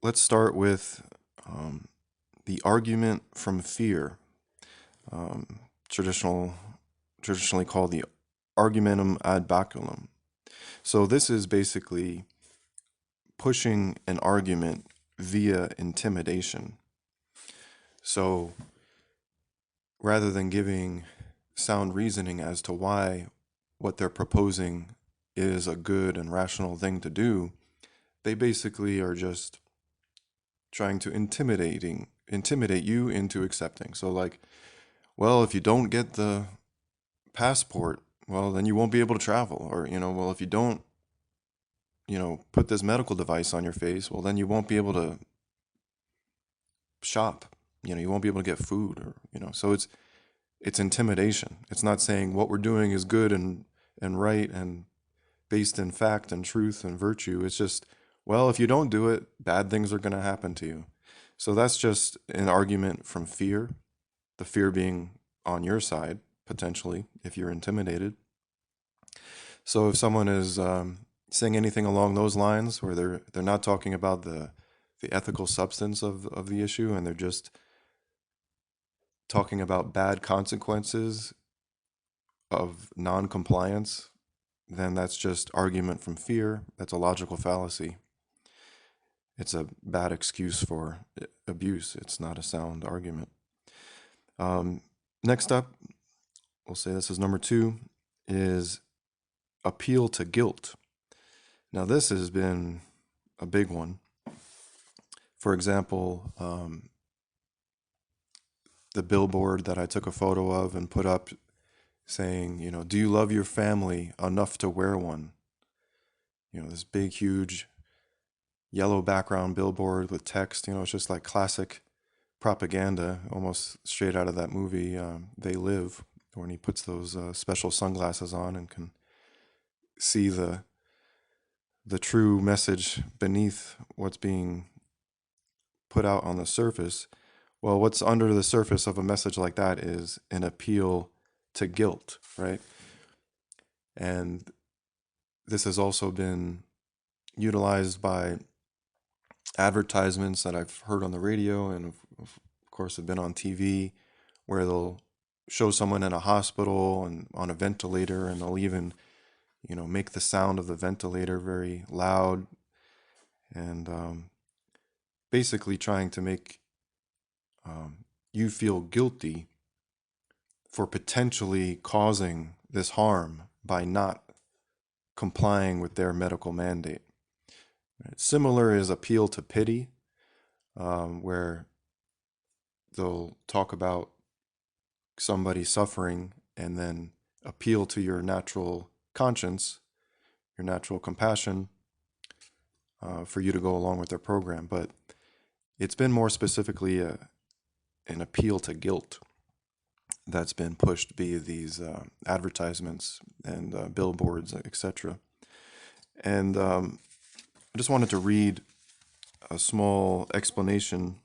let's start with the argument from fear, um, traditional, traditionally called the argumentum ad baculum. So this is basically pushing an argument via intimidation. So rather than giving sound reasoning as to why what they're proposing is a good and rational thing to do, they basically are just trying to intimidate you into accepting. So like, well, if you don't get the passport, well, then you won't be able to travel. Or, well, if you don't, put this medical device on your face, well, then you won't be able to shop. You won't be able to get food or, so it's intimidation. It's not saying what we're doing is good and right and based in fact and truth and virtue. It's just, well, if you don't do it, bad things are going to happen to you. So that's just an argument from fear, the fear being on your side, potentially, if you're intimidated. So if someone is saying anything along those lines where they're not talking about the ethical substance of the issue, and they're just talking about bad consequences of non-compliance, then that's just argument from fear. That's a logical fallacy. It's a bad excuse for abuse. It's not a sound argument. Next up, we'll say this is number 2, is appeal to guilt. Now, this has been a big one. For example, the billboard that I took a photo of and put up saying, do you love your family enough to wear one? This big, huge yellow background billboard with text. It's just like classic propaganda, almost straight out of that movie, They Live, when he puts those special sunglasses on and can see the true message beneath what's being put out on the surface. Well, what's under the surface of a message like that is an appeal to guilt, right? And this has also been utilized by advertisements that I've heard on the radio and of course have been on TV, where they'll show someone in a hospital and on a ventilator, and they'll even make the sound of the ventilator very loud, and basically trying to make you feel guilty for potentially causing this harm by not complying with their medical mandate. Similar is appeal to pity, where they'll talk about somebody suffering and then appeal to your natural conscience, your natural compassion, for you to go along with their program. But it's been more specifically an appeal to guilt that's been pushed via these advertisements and billboards, etc. And I just wanted to read a small explanation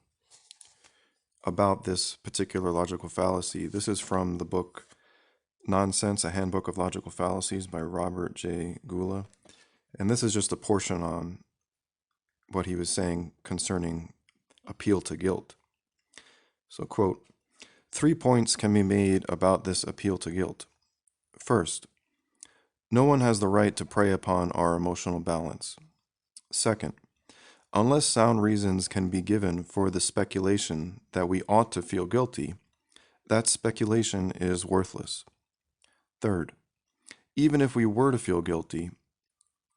about this particular logical fallacy. This is from the book Nonsense, A Handbook of Logical Fallacies by Robert J. Gula. And this is just a portion on what he was saying concerning appeal to guilt. So, quote, 3 points can be made about this appeal to guilt. First, no one has the right to prey upon our emotional balance. Second, unless sound reasons can be given for the speculation that we ought to feel guilty, that speculation is worthless. Third, even if we were to feel guilty,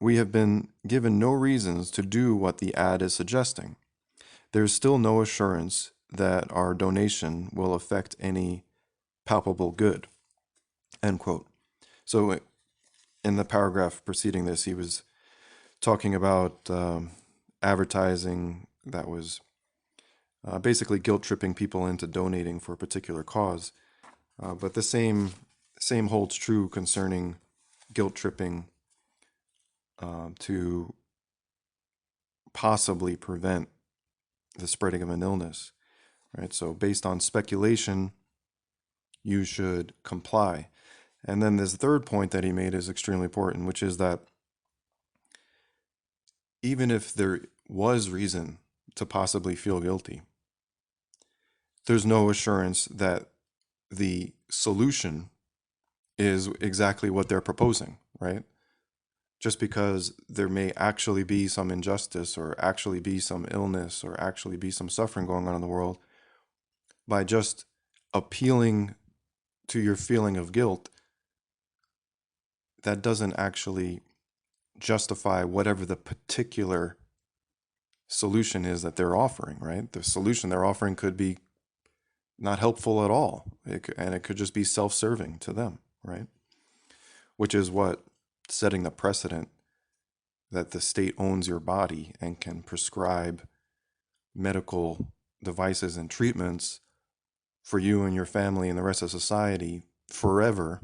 we have been given no reasons to do what the ad is suggesting. There is still no assurance that our donation will affect any palpable good. End quote. So in the paragraph preceding this, he was talking about advertising that was basically guilt-tripping people into donating for a particular cause. But the same holds true concerning guilt-tripping to possibly prevent the spreading of an illness, right? So based on speculation, you should comply. And then this third point that he made is extremely important, which is that even if there was reason to possibly feel guilty. There's no assurance that the solution is exactly what they're proposing, right? Just because there may actually be some injustice or actually be some illness or actually be some suffering going on in the world, by just appealing to your feeling of guilt, that doesn't actually justify whatever the particular solution is that they're offering, right? The solution they're offering could be not helpful at all, and it could just be self-serving to them, right? Which is what setting the precedent that the state owns your body and can prescribe medical devices and treatments for you and your family and the rest of society forever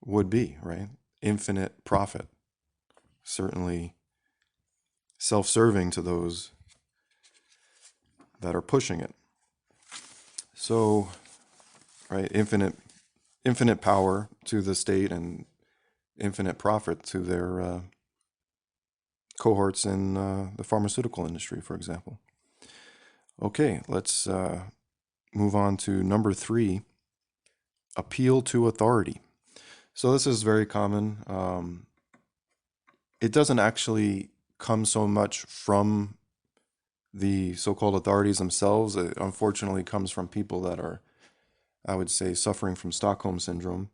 would be, right? Infinite profit. Certainly self-serving to those that are pushing it. So, right, infinite power to the state and infinite profit to their cohorts in the pharmaceutical industry, for example. Okay, let's move on to number 3, appeal to authority. So this is very common. It doesn't actually come so much from the so-called authorities themselves. It unfortunately comes from people that are, I would say, suffering from Stockholm syndrome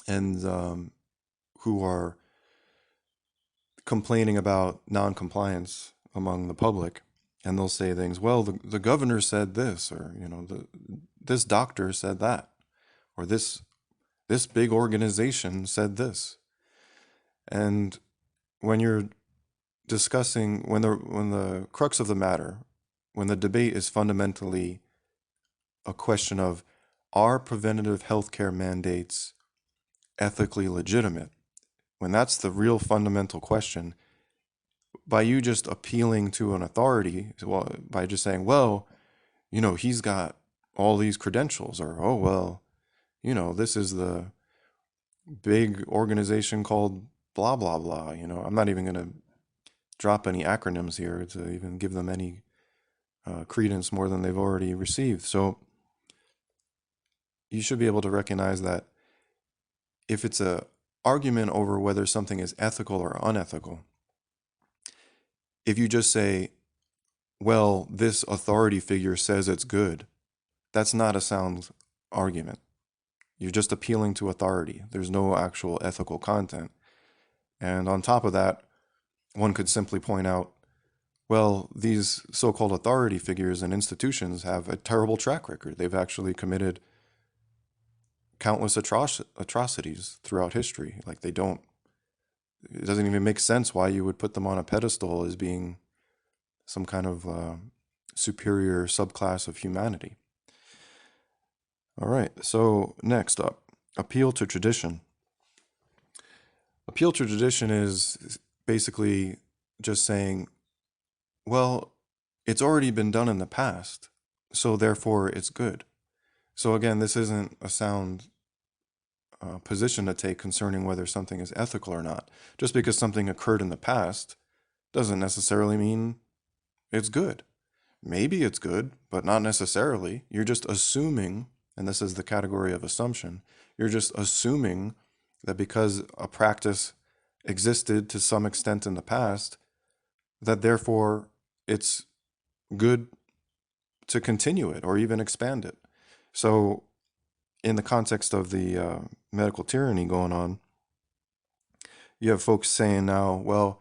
and who are complaining about non-compliance among the public. And they'll say things, well, the governor said this, or, this doctor said that, or this big organization said this. And when you're discussing, when the crux of the matter, when the debate is fundamentally a question of, are preventative healthcare mandates ethically legitimate? When that's the real fundamental question, by you just appealing to an authority, well, by just saying, well, he's got all these credentials, or, oh, well, this is the big organization called blah, blah, blah. I'm not even going to drop any acronyms here to even give them any credence more than they've already received. So you should be able to recognize that if it's an argument over whether something is ethical or unethical, if you just say, well, this authority figure says it's good, that's not a sound argument. You're just appealing to authority. There's no actual ethical content. And on top of that, one could simply point out, well, these so-called authority figures and institutions have a terrible track record. They've actually committed countless atrocities throughout history. Like, it doesn't even make sense why you would put them on a pedestal as being some kind of superior subclass of humanity. All right, so next up, appeal to tradition. Appeal to tradition is basically just saying, well, it's already been done in the past, so therefore it's good. So again, this isn't a sound position to take concerning whether something is ethical or not. Just because something occurred in the past doesn't necessarily mean it's good. Maybe it's good, but not necessarily. You're just assuming, and this is the category of assumption, you're just assuming that because a practice existed to some extent in the past, that therefore it's good to continue it or even expand it. So in the context of the medical tyranny going on, you have folks saying now, well,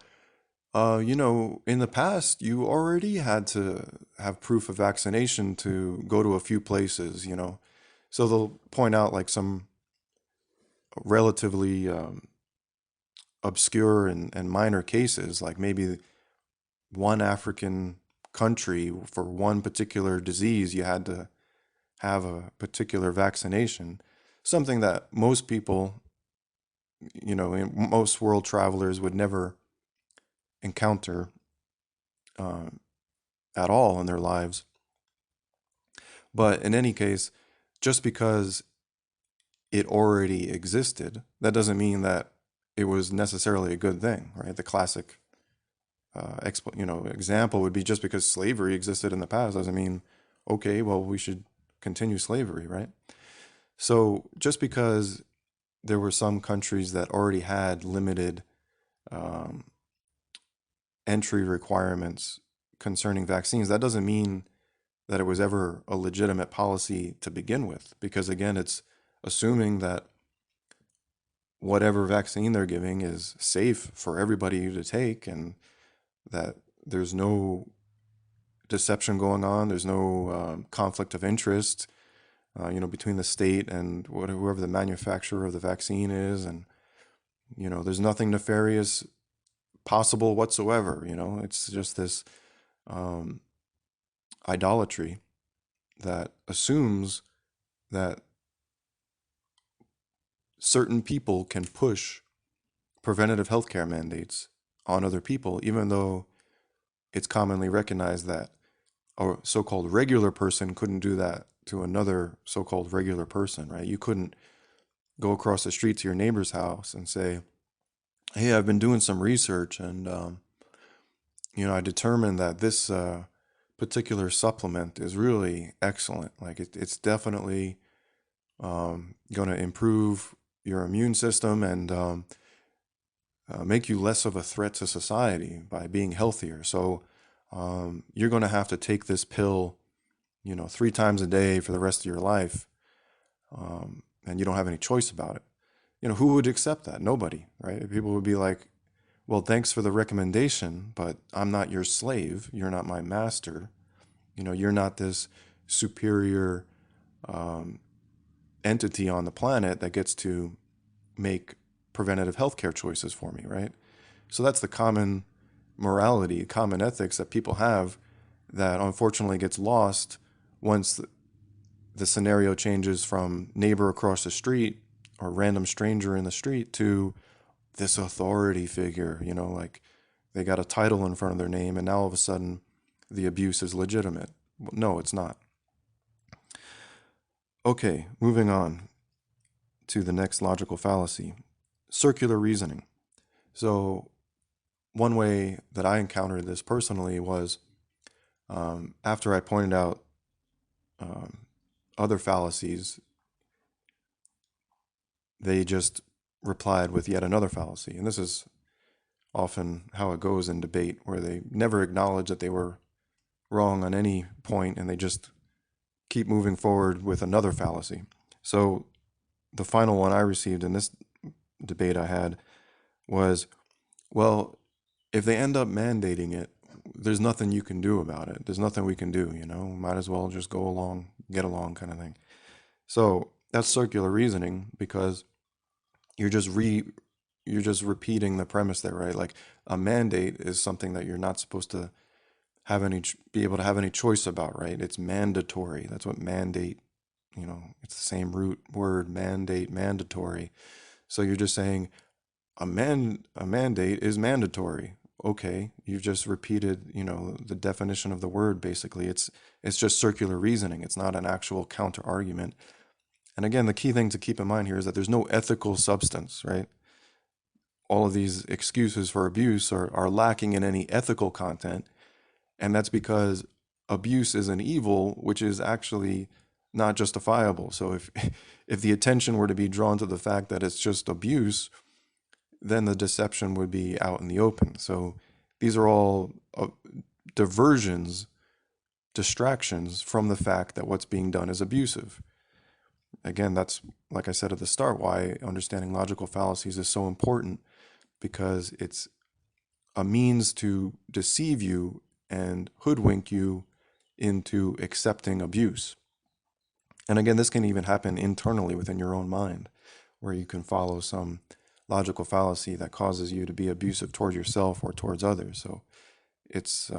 in the past, you already had to have proof of vaccination to go to a few places, So they'll point out like some relatively obscure and minor cases, like maybe one African country for one particular disease, you had to have a particular vaccination, something that most people, most world travelers would never encounter at all in their lives. But in any case, just because it already existed, that doesn't mean that it was necessarily a good thing, right? The classic example would be just because slavery existed in the past doesn't mean, okay, well, we should continue slavery, right? So just because there were some countries that already had limited um, entry requirements concerning vaccines, that doesn't mean that it was ever a legitimate policy to begin with. Because again, it's assuming that whatever vaccine they're giving is safe for everybody to take, and that there's no deception going on, there's no conflict of interest, between the state and whoever the manufacturer of the vaccine is, and there's nothing nefarious possible whatsoever. It's just this um, idolatry that assumes that certain people can push preventative healthcare mandates on other people, even though it's commonly recognized that a so-called regular person couldn't do that to another so-called regular person, right? You couldn't go across the street to your neighbor's house and say, hey, I've been doing some research, and I determined that this particular supplement is really excellent. Like it's definitely going to improve your immune system and make you less of a threat to society by being healthier. So you're going to have to take this pill, 3 times a day for the rest of your life, and you don't have any choice about it. Who would accept that? Nobody, right? People would be like, well, thanks for the recommendation, but I'm not your slave. You're not my master. You're not this superior entity on the planet that gets to make preventative healthcare choices for me, right? So that's the common morality, common ethics that people have that unfortunately gets lost once the scenario changes from neighbor across the street or random stranger in the street to this authority figure, like they got a title in front of their name and now all of a sudden the abuse is legitimate. No, it's not. Okay, moving on to the next logical fallacy, circular reasoning. So one way that I encountered this personally was after I pointed out other fallacies, they just replied with yet another fallacy. And this is often how it goes in debate, where they never acknowledge that they were wrong on any point and they just keep moving forward with another fallacy. So the final one I received in this debate I had was, well, if they end up mandating it, there's nothing you can do about it. There's nothing we can do, might as well just go along, get along kind of thing. So that's circular reasoning, because you're just repeating the premise there, right? Like a mandate is something that you're not supposed to be able to have any choice about, right? It's mandatory. That's what mandate, it's the same root word, mandate, mandatory. So you're just saying a mandate is mandatory. Okay, you've just repeated, the definition of the word. Basically, it's just circular reasoning. It's not an actual counter argument. And again, the key thing to keep in mind here is that there's no ethical substance, right? All of these excuses for abuse are lacking in any ethical content. And that's because abuse is an evil, which is actually not justifiable. So if the attention were to be drawn to the fact that it's just abuse, then the deception would be out in the open. So these are all diversions, distractions from the fact that what's being done is abusive. Again, that's, like I said at the start, why understanding logical fallacies is so important, because it's a means to deceive you and hoodwink you into accepting abuse. And again, this can even happen internally within your own mind, where you can follow some logical fallacy that causes you to be abusive towards yourself or towards others. So it's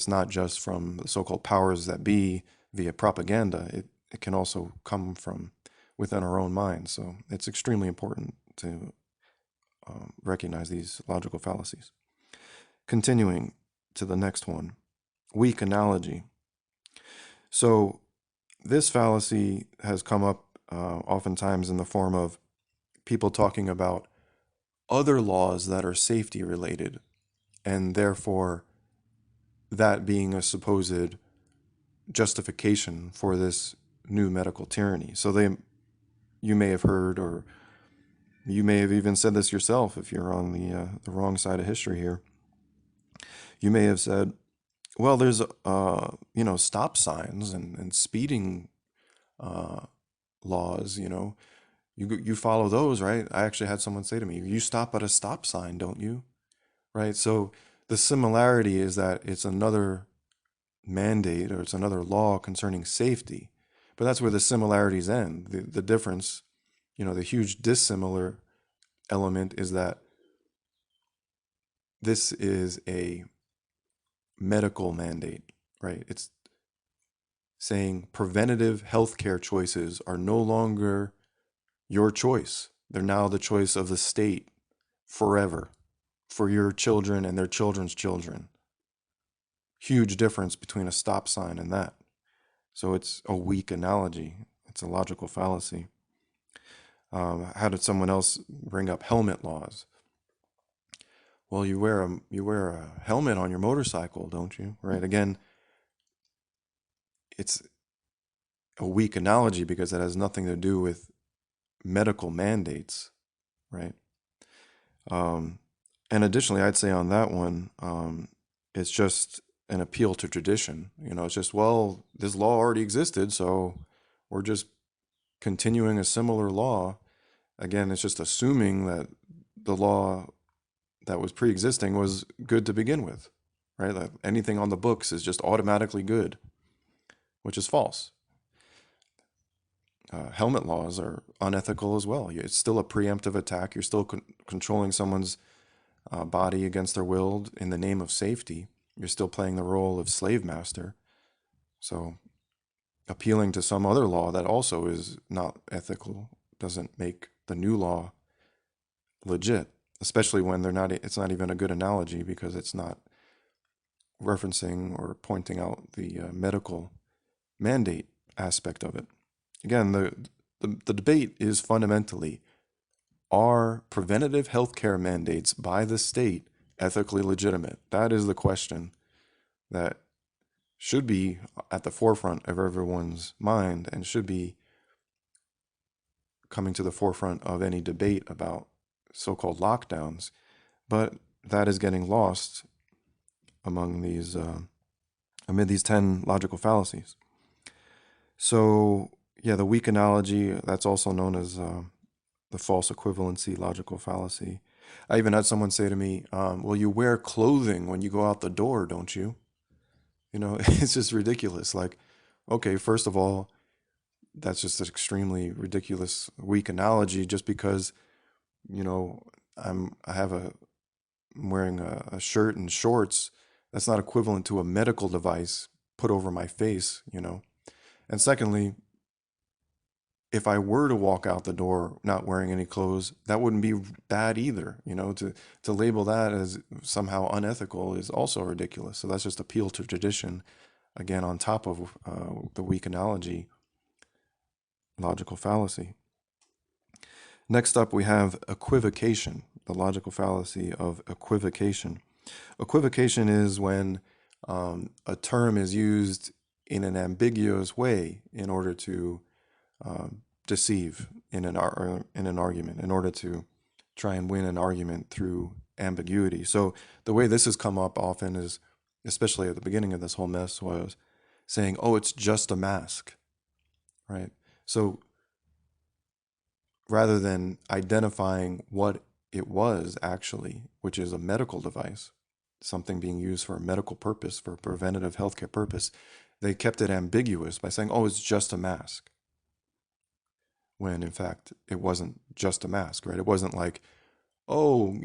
not just from the so-called powers that be via propaganda. It can also come from within our own minds. So it's extremely important to recognize these logical fallacies. Continuing to the next one, weak analogy. So this fallacy has come up oftentimes in the form of people talking about other laws that are safety related and therefore that being a supposed justification for this new medical tyranny. So you may have heard, or you may have even said this yourself if you're on the wrong side of history here. You may have said, well, there's stop signs and speeding laws. You follow those, right? I actually had someone say to me, you stop at a stop sign, don't you? Right? So the similarity is that it's another mandate, or it's another law concerning safety. But that's where the similarities end. The difference, the huge dissimilar element is that this is a medical mandate, right? It's saying preventative healthcare choices are no longer your choice. They're now the choice of the state forever, for your children and their children's children. Huge difference between a stop sign and that. So it's a weak analogy. It's a logical fallacy. How did someone else bring up helmet laws? Well, you wear a helmet on your motorcycle, don't you? Right? Again, it's a weak analogy because it has nothing to do with medical mandates, right? And additionally, I'd say on that one, it's just an appeal to tradition. It's just, well, this law already existed, so we're just continuing a similar law. Again, it's just assuming that the law that was pre-existing was good to begin with, right? That anything on the books is just automatically good, which is false. Helmet laws are unethical as well. It's still a preemptive attack. You're still controlling someone's body against their will in the name of safety. You're still playing the role of slave master. So appealing to some other law that also is not ethical doesn't make the new law legit, especially when it's not even a good analogy because it's not referencing or pointing out the medical mandate aspect of it. Again, the debate is fundamentally, are preventative healthcare mandates by the state ethically legitimate? That is the question that should be at the forefront of everyone's mind and should be coming to the forefront of any debate about so-called lockdowns. But that is getting lost amid these 10 logical fallacies. So, yeah, the weak analogy, that's also known as the false equivalency logical fallacy. I even had someone say to me, well, you wear clothing when you go out the door, don't you? It's just ridiculous. Like, okay, first of all, that's just an extremely ridiculous, weak analogy just because, I'm wearing a shirt and shorts. That's not equivalent to a medical device put over my face, And secondly, if I were to walk out the door not wearing any clothes, that wouldn't be bad either. To label that as somehow unethical is also ridiculous. So that's just appeal to tradition, again, on top of the weak analogy, logical fallacy. Next up, we have equivocation, the logical fallacy of equivocation. Equivocation is when a term is used in an ambiguous way in order to deceive in an argument, in order to try and win an argument through ambiguity. So the way this has come up often is, especially at the beginning of this whole mess, was saying, oh, it's just a mask, right? So rather than identifying what it was actually, which is a medical device, something being used for a medical purpose, for a preventative healthcare purpose, they kept it ambiguous by saying, oh, it's just a mask. When in fact, it wasn't just a mask, right? It wasn't like, oh,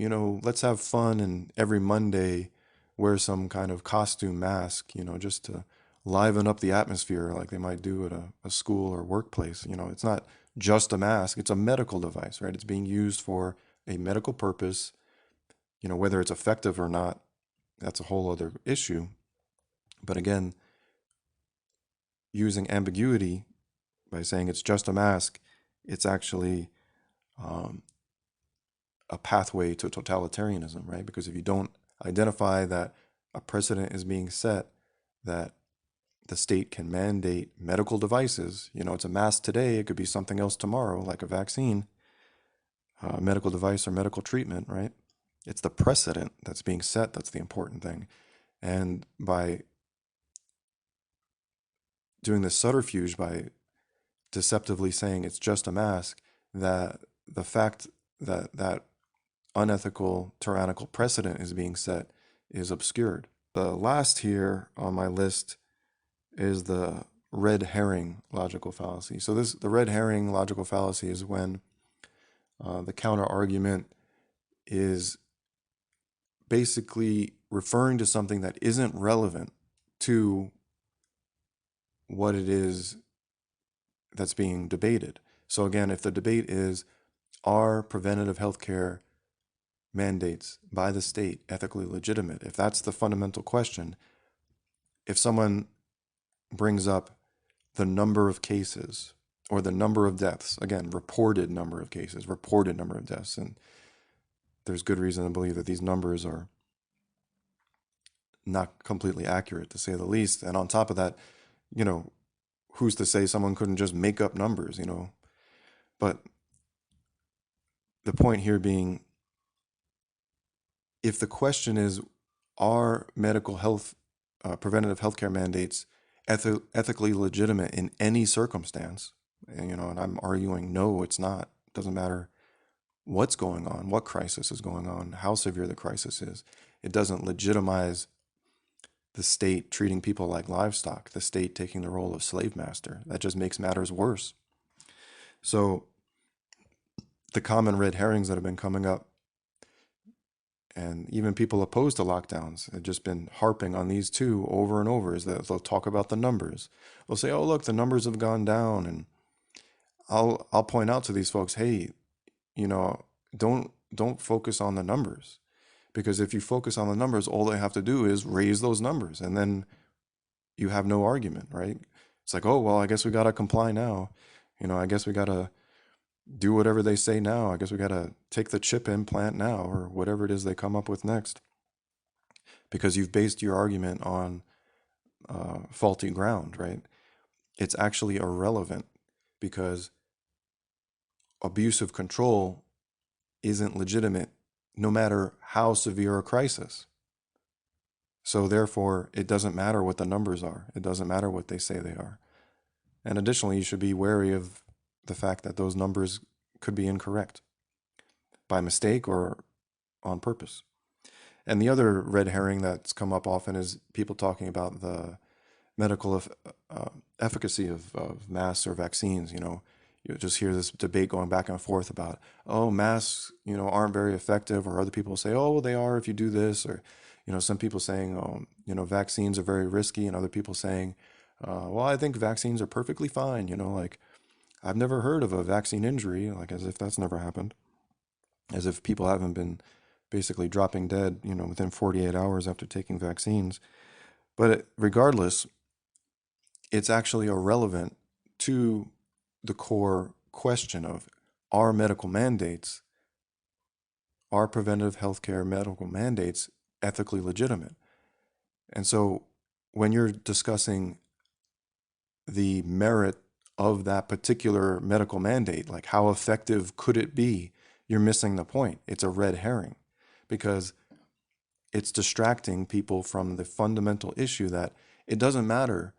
let's have fun and every Monday wear some kind of costume mask, just to liven up the atmosphere like they might do at a school or workplace. It's not just a mask, it's a medical device, right? It's being used for a medical purpose. Whether it's effective or not, that's a whole other issue. But again, using ambiguity by saying it's just a mask, it's actually a pathway to totalitarianism, right? Because if you don't identify that a precedent is being set that the state can mandate medical devices. It's a mask today, it could be something else tomorrow, like a vaccine, a medical device or medical treatment, right? It's the precedent that's being set that's the important thing. And by doing this subterfuge, by deceptively saying it's just a mask, that the fact that that unethical, tyrannical precedent is being set is obscured. The last here on my list is the red herring logical fallacy. So the red herring logical fallacy is when the counter argument is basically referring to something that isn't relevant to what it is that's being debated. So again, if the debate is, are preventative healthcare mandates by the state ethically legitimate? If that's the fundamental question, if someone brings up the number of cases or the number of deaths, again, reported number of cases, reported number of deaths, and there's good reason to believe that these numbers are not completely accurate, to say the least. And on top of that, who's to say someone couldn't just make up numbers, But the point here being, if the question is, are medical health, preventative healthcare mandates ethically legitimate in any circumstance? And I'm arguing no, it's not. It doesn't matter what's going on, what crisis is going on, how severe the crisis is. It doesn't legitimize the state treating people like livestock, the state taking the role of slave master. That just makes matters worse. So the common red herrings that have been coming up, and even people opposed to lockdowns have just been harping on these two over and over, is that they'll talk about the numbers. They'll say, oh, look, the numbers have gone down. And I'll point out to these folks, hey, don't focus on the numbers. Because if you focus on the numbers, all they have to do is raise those numbers, and then you have no argument, right? It's like, oh, well, I guess we got to comply now. I guess we got to do whatever they say now. I guess we got to take the chip implant now, or whatever it is they come up with next. Because you've based your argument on faulty ground, right? It's actually irrelevant, because abuse of control isn't legitimate no matter how severe a crisis. So therefore, it doesn't matter what the numbers are. It doesn't matter what they say they are. And additionally, you should be wary of the fact that those numbers could be incorrect by mistake or on purpose. And the other red herring that's come up often is people talking about the medical efficacy of masks or vaccines. You just hear this debate going back and forth about, oh, masks, aren't very effective, or other people say, oh, well, they are if you do this, or, some people saying, oh, vaccines are very risky, and other people saying, well, I think vaccines are perfectly fine. Like, I've never heard of a vaccine injury, like as if that's never happened, as if people haven't been basically dropping dead, within 48 hours after taking vaccines. But regardless, it's actually irrelevant to the core question of, are medical mandates, are preventative healthcare medical mandates ethically legitimate? And so when you're discussing the merit of that particular medical mandate, like how effective could it be, you're missing the point. It's a red herring, because it's distracting people from the fundamental issue that it doesn't matter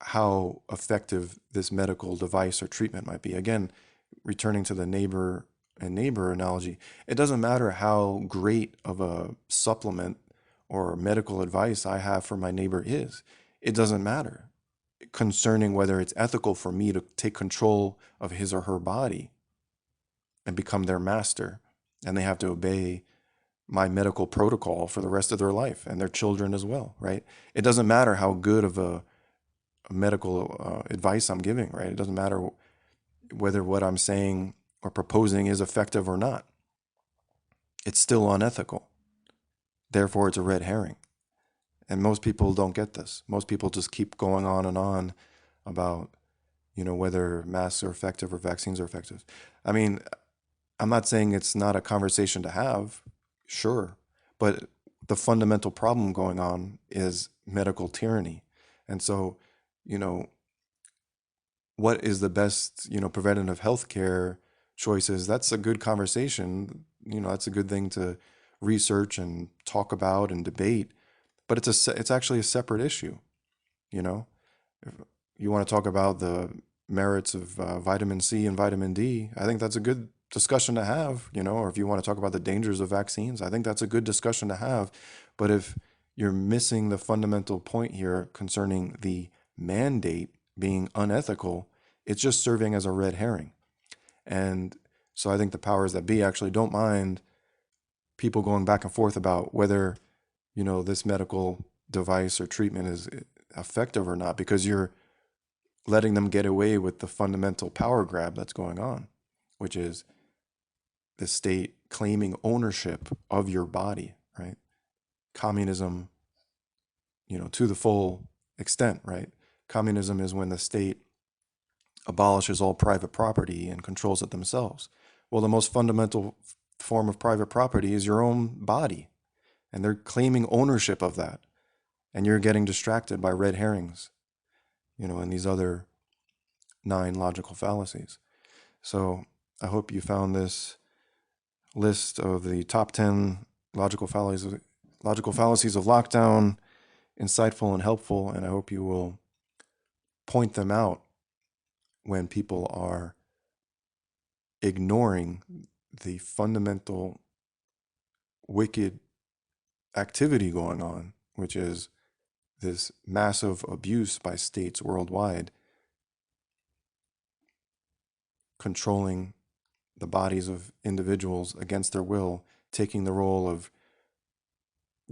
how effective this medical device or treatment might be. Again, returning to the neighbor and neighbor analogy, it doesn't matter how great of a supplement or medical advice I have for my neighbor is. It doesn't matter concerning whether it's ethical for me to take control of his or her body and become their master, and they have to obey my medical protocol for the rest of their life, and their children as well, right? It doesn't matter how good of a medical advice I'm giving, right? It doesn't matter whether what I'm saying or proposing is effective or not. It's still unethical. Therefore, it's a red herring. And most people don't get this. Most people just keep going on and on about, whether masks are effective or vaccines are effective. I mean, I'm not saying it's not a conversation to have, sure, but the fundamental problem going on is medical tyranny. And so, you know, what is the best, preventative health care choices? That's a good conversation. That's a good thing to research and talk about and debate, but it's actually a separate issue. You know, if you want to talk about the merits of vitamin C and vitamin D, I think that's a good discussion to have, or if you want to talk about the dangers of vaccines, I think that's a good discussion to have. But if you're missing the fundamental point here concerning the mandate being unethical, it's just serving as a red herring. And so I think the powers that be actually don't mind people going back and forth about whether, this medical device or treatment is effective or not, because you're letting them get away with the fundamental power grab that's going on, which is the state claiming ownership of your body, right? Communism, to the full extent, right? Communism is when the state abolishes all private property and controls it themselves. Well, the most fundamental form of private property is your own body, and they're claiming ownership of that. And you're getting distracted by red herrings, and these other 9 logical fallacies. So I hope you found this list of the top 10 logical fallacies of lockdown insightful and helpful, and I hope you will point them out when people are ignoring the fundamental wicked activity going on, which is this massive abuse by states worldwide controlling the bodies of individuals against their will, taking the role of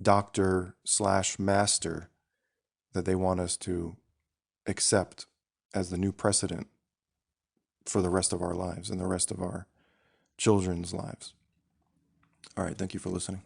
doctor/master that they want us to accept as the new precedent for the rest of our lives and the rest of our children's lives. All right, thank you for listening.